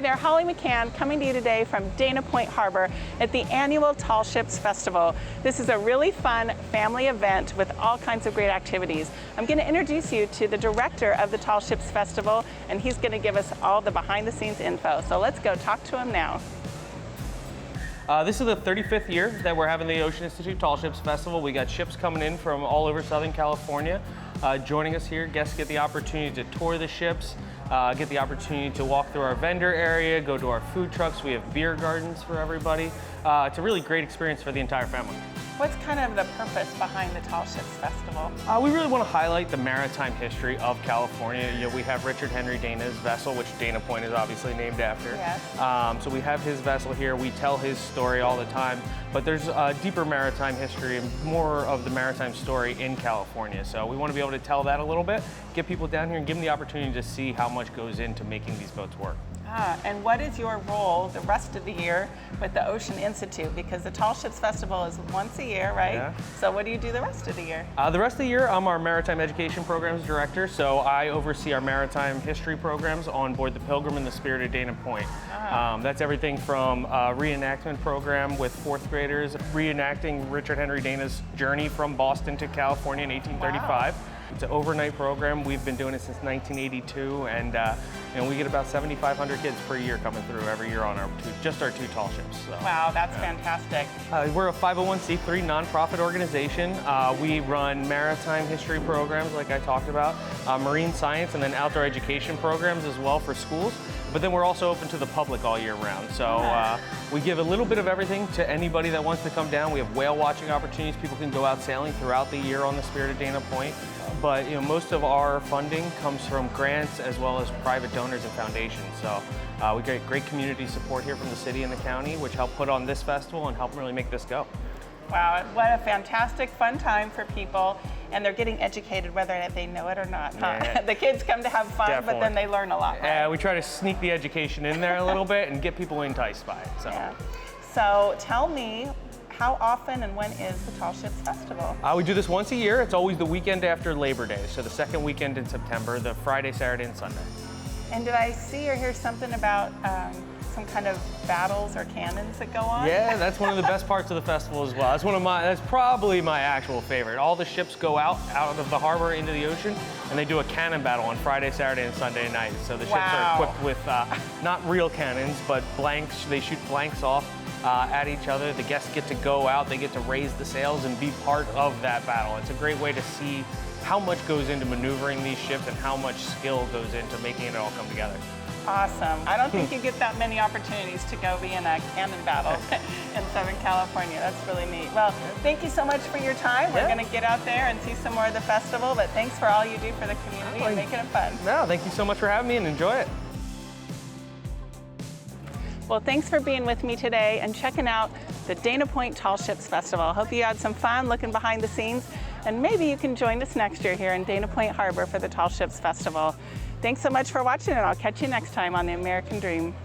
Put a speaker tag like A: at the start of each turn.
A: Hi there, Holly McKhann coming to you today from Dana Point Harbor at the annual Tall Ships Festival. This is a really fun family event with all kinds of great activities. I'm going to introduce you to the director of the Tall Ships Festival, and he's going to give us all the behind the scenes info. So let's go talk to him now.
B: This is the 35th year that we're having the Ocean Institute Tall Ships Festival. We got ships coming in from all over Southern California joining us here. Guests get the opportunity to tour the ships, get the opportunity to walk through our vendor area, go to our food trucks. We have beer gardens for everybody. It's a really great experience for the entire family.
A: What's kind of the purpose behind the Tall Ships Festival?
B: We really want to highlight the maritime history of California. You know, we have Richard Henry Dana's vessel, which Dana Point is obviously named after.
A: Yes.
B: So we have his vessel here. We tell his story all the time, but there's a deeper maritime history and more of the maritime story in California. So we want to be able to tell that a little bit, get people down here and give them the opportunity to see how much goes into making these boats work.
A: And what is your role the rest of the year with the Ocean Institute? Because the Tall Ships Festival is once a year, right?
B: Yeah.
A: So what do you do the rest of the year?
B: The rest of the year, I'm our Maritime Education Programs Director, so I oversee our maritime history programs on board the Pilgrim and the Spirit of Dana Point. That's everything from a reenactment program with fourth graders, reenacting Richard Henry Dana's journey from Boston to California in 1835. Wow. It's an overnight program. We've been doing it since 1982, and we get about 7,500 kids per year coming through every year on our two tall ships. So,
A: wow, that's fantastic.
B: We're a 501c3 nonprofit organization. We run maritime history programs, like I talked about, marine science, and then outdoor education programs as well for schools. But then we're also open to the public all year round. So we give a little bit of everything to anybody that wants to come down. We have whale watching opportunities. People can go out sailing throughout the year on the Spirit of Dana Point. But most of our funding comes from grants as well as private donors and foundations. So we get great community support here from the city and the county, which help put on this festival and help really make this go.
A: Wow, what a fantastic fun time for people, and they're getting educated whether they know it or not. Huh?
B: Yeah.
A: The kids come to have fun,
B: Definitely.
A: But then they learn a lot. Right?
B: Yeah, we try to sneak the education in there a little bit and get people enticed by it. So,
A: yeah. So tell me, how often and when is the Tall Ships Festival?
B: We do this once a year. It's always the weekend after Labor Day, so the second weekend in September, the Friday, Saturday, and Sunday.
A: And did I see or hear something about some kind of battles or cannons that go on?
B: Yeah, that's one of the best parts of the festival as well. That's probably my actual favorite. All the ships go out of the harbor into the ocean, and they do a cannon battle on Friday, Saturday, and Sunday night. So the ships are equipped with not real cannons, but blanks. They shoot blanks off at each other. The guests get to go out, they get to raise the sails and be part of that battle. It's a great way to see how much goes into maneuvering these ships and how much skill goes into making it all come together.
A: Awesome. I don't think you get that many opportunities to go be in a cannon battle in Southern California. That's really neat. Well, thank you so much for your time. We're going to get out there and see some more of the festival, but thanks for all you do for the community and making it fun.
B: No, thank you so much for having me, and enjoy it.
A: Well, thanks for being with me today and checking out the Dana Point Tall Ships Festival. Hope you had some fun looking behind the scenes, and maybe you can join us next year here in Dana Point Harbor for the Tall Ships Festival. Thanks so much for watching, and I'll catch you next time on The American Dream.